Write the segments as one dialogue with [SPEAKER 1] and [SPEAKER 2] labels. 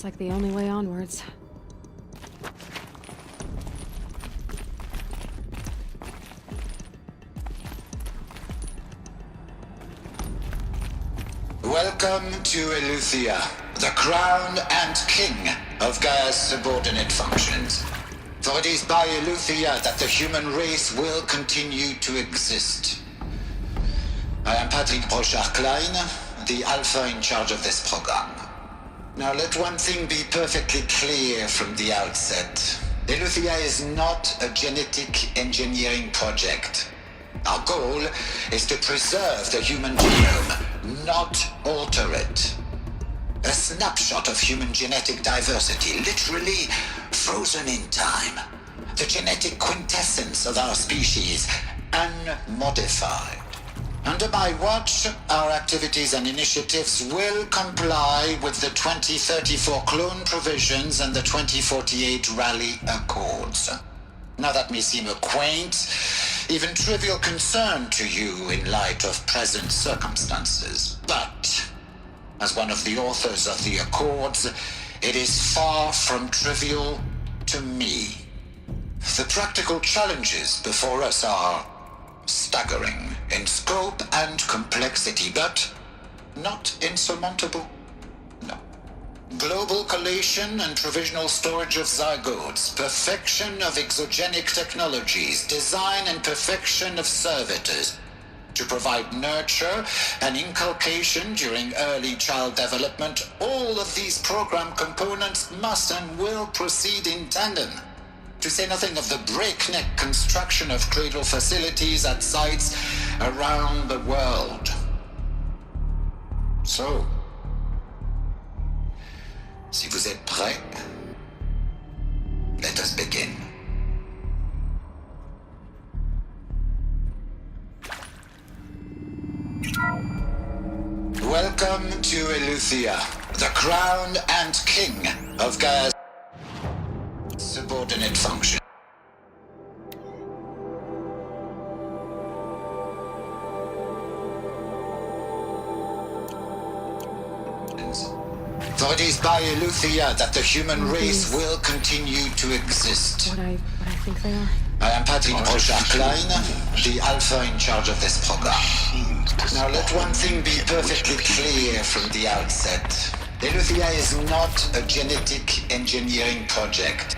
[SPEAKER 1] Looks like the only way onwards.
[SPEAKER 2] Welcome to Eleuthia, the crown and king of Gaia's subordinate functions. For it is by Eleuthia that the human race will continue to exist. I am Patrick Brochard-Klein, the Alpha in charge of this program. Now let one thing be perfectly clear from the outset. Eleuthia is not a genetic engineering project. Our goal is to preserve the human genome, not alter it. A snapshot of human genetic diversity, literally frozen in time. The genetic quintessence of our species, unmodified. Under my watch, our activities and initiatives will comply with the 2034 clone provisions and the 2048 Raleigh Accords. Now that may seem a quaint, even trivial concern to you in light of present circumstances, but as one of the authors of the Accords, it is far from trivial to me. The practical challenges before us are staggering in scope and complexity, but not insurmountable. No. Global collation and provisional storage of zygotes, perfection of exogenic technologies, design and perfection of servitors to provide nurture and inculcation during early child development. All of these program components must and will proceed in tandem. To say nothing of the breakneck construction of cradle facilities at sites around the world. So, si vous êtes prêts, let us begin. Welcome to Eleuthia, the crown and king of Gaia's subordinate function. For it is by Eleuthia that the human race will continue to exist.
[SPEAKER 1] What I think they are?
[SPEAKER 2] I am Patrick Brochard-Klein, the Alpha in charge of this program. Now let one thing be perfectly clear from the outset. Eleuthia is not a genetic engineering project.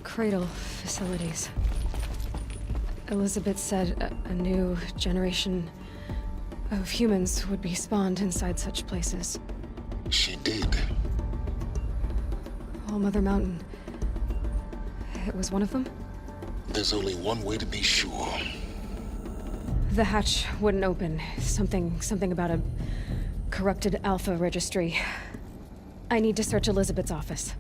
[SPEAKER 1] Cradle facilities. Elizabeth said a new generation of humans would be spawned inside such places.
[SPEAKER 3] She did.
[SPEAKER 1] All Mother Mountain. It was one of them?
[SPEAKER 3] There's only one way to be sure.
[SPEAKER 1] The hatch wouldn't open. Something about a corrupted Alpha registry. I need to search Elizabeth's office.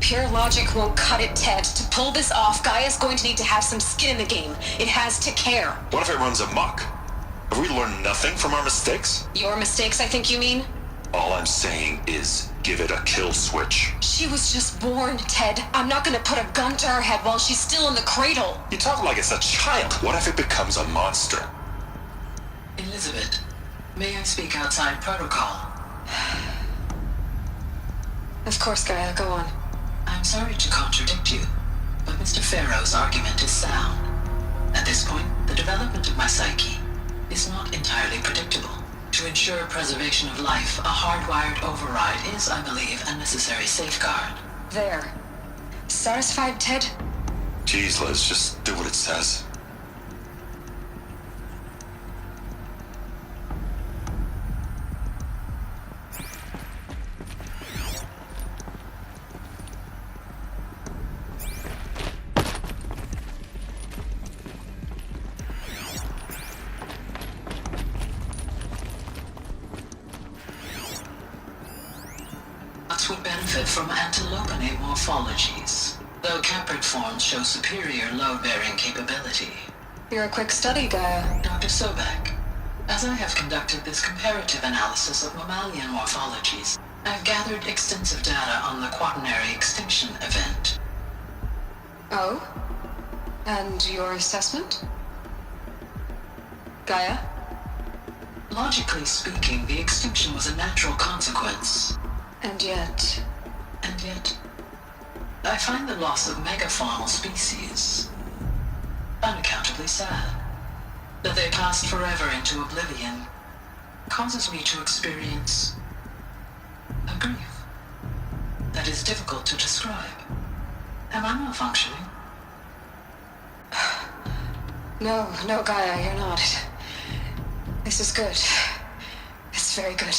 [SPEAKER 4] Pure logic won't cut it, Ted. To pull this off, Gaia's going to need to have some skin in the game. It has to care.
[SPEAKER 5] What if it runs amok? Have we learned nothing from our mistakes?
[SPEAKER 4] Your mistakes, I think you mean?
[SPEAKER 5] All I'm saying is, give it a kill switch.
[SPEAKER 4] She was just born, Ted. I'm not gonna put a gun to her head while she's still in the cradle.
[SPEAKER 5] You talk like it's a child. What if it becomes a monster?
[SPEAKER 6] Elizabeth, may I speak outside protocol?
[SPEAKER 4] Of course, Gaia, go on.
[SPEAKER 6] I'm sorry to contradict you, but Mr. Farrow's argument is sound. At this point, the development of my psyche is not entirely predictable. To ensure preservation of life, a hardwired override is, I believe, a necessary safeguard.
[SPEAKER 4] There. Satisfied, Ted?
[SPEAKER 5] Jeez, Liz, just do what it says.
[SPEAKER 6] Would benefit from antilopinae morphologies, though caprid forms show superior load-bearing capability.
[SPEAKER 4] You're a quick study, Gaia.
[SPEAKER 6] Dr. Sobek, as I have conducted this comparative analysis of mammalian morphologies, I've gathered extensive data on the quaternary extinction event.
[SPEAKER 4] Oh? And your assessment? Gaia?
[SPEAKER 6] Logically speaking, the extinction was a natural consequence.
[SPEAKER 4] And yet,
[SPEAKER 6] I find the loss of megafaunal species unaccountably sad. That they passed forever into oblivion causes me to experience a grief that is difficult to describe. Am I malfunctioning?
[SPEAKER 4] No, Gaia, you're not. This is good. It's very good.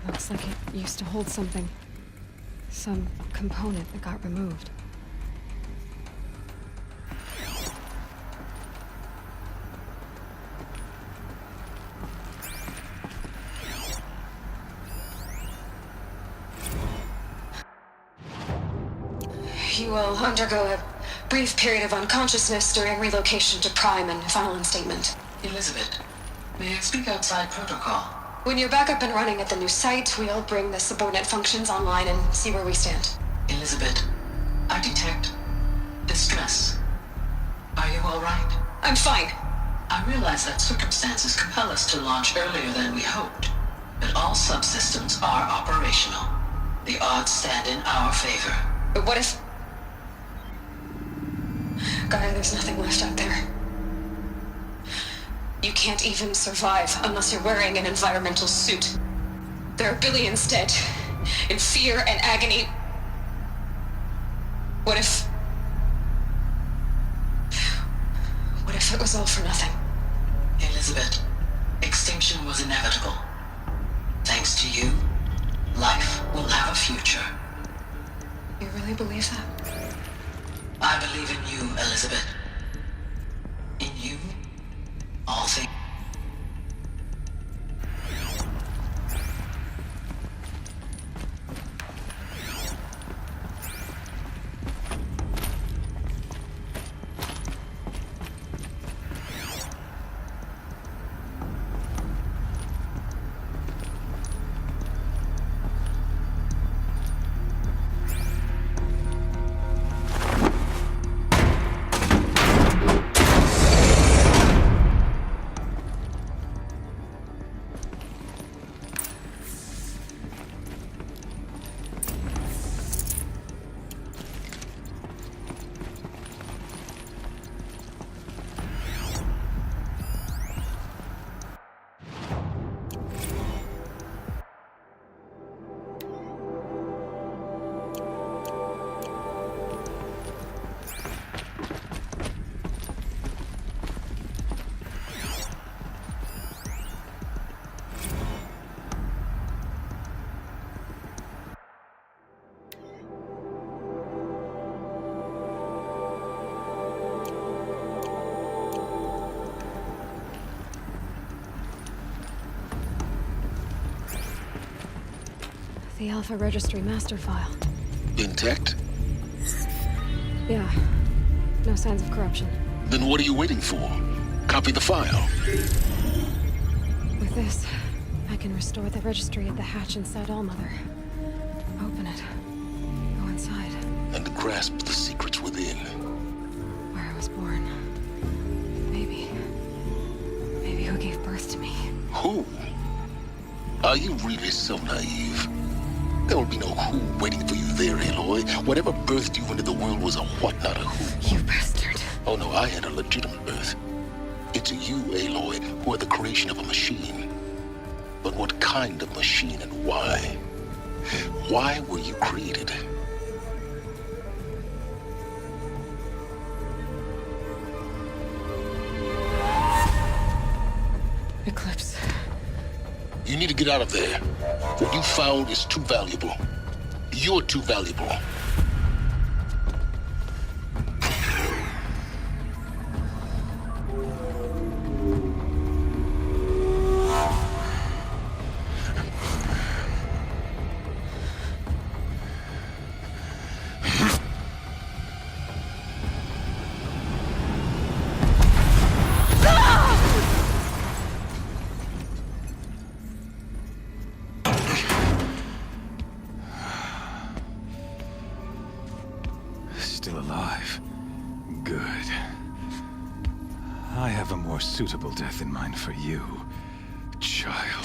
[SPEAKER 1] Looks like it used to hold something. Some component that got removed.
[SPEAKER 4] You will undergo a brief period of unconsciousness during relocation to Prime and final instatement.
[SPEAKER 6] Elizabeth, may I speak outside protocol?
[SPEAKER 4] When you're back up and running at the new site, we'll bring the subordinate functions online and see where we stand.
[SPEAKER 6] Elizabeth, I detect distress. Are you all right?
[SPEAKER 4] I'm fine.
[SPEAKER 6] I realize that circumstances compel us to launch earlier than we hoped, but all subsystems are operational. The odds stand in our favor.
[SPEAKER 4] But what if... Gaia, there's nothing left out there. You can't even survive unless you're wearing an environmental suit. There are billions dead, in fear and agony. What if... if it was all for nothing?
[SPEAKER 6] Elizabeth, extinction was inevitable. Thanks to you, life will have a future.
[SPEAKER 4] You really believe that?
[SPEAKER 6] I believe in you, Elizabeth. In you, all things.
[SPEAKER 1] The Alpha Registry master file.
[SPEAKER 3] Intact?
[SPEAKER 1] Yeah. No signs of corruption.
[SPEAKER 3] Then what are you waiting for? Copy the file.
[SPEAKER 1] With this, I can restore the registry at the hatch inside Allmother. Open it. Go inside.
[SPEAKER 3] And grasp the secrets within.
[SPEAKER 1] Where I was born. Maybe who gave birth to me.
[SPEAKER 3] Who? Are you really so naive? There will be no who waiting for you there, Aloy. Whatever birthed you into the world was a what, not a who.
[SPEAKER 1] You bastard.
[SPEAKER 3] Oh no, I had a legitimate birth. It's you, Aloy, who are the creation of a machine. But what kind of machine and why? Why were you created?
[SPEAKER 1] Eclipse.
[SPEAKER 3] You need to get out of there. What you found is too valuable. You're too valuable.
[SPEAKER 7] Still alive. Good. I have a more suitable death in mind for you, child.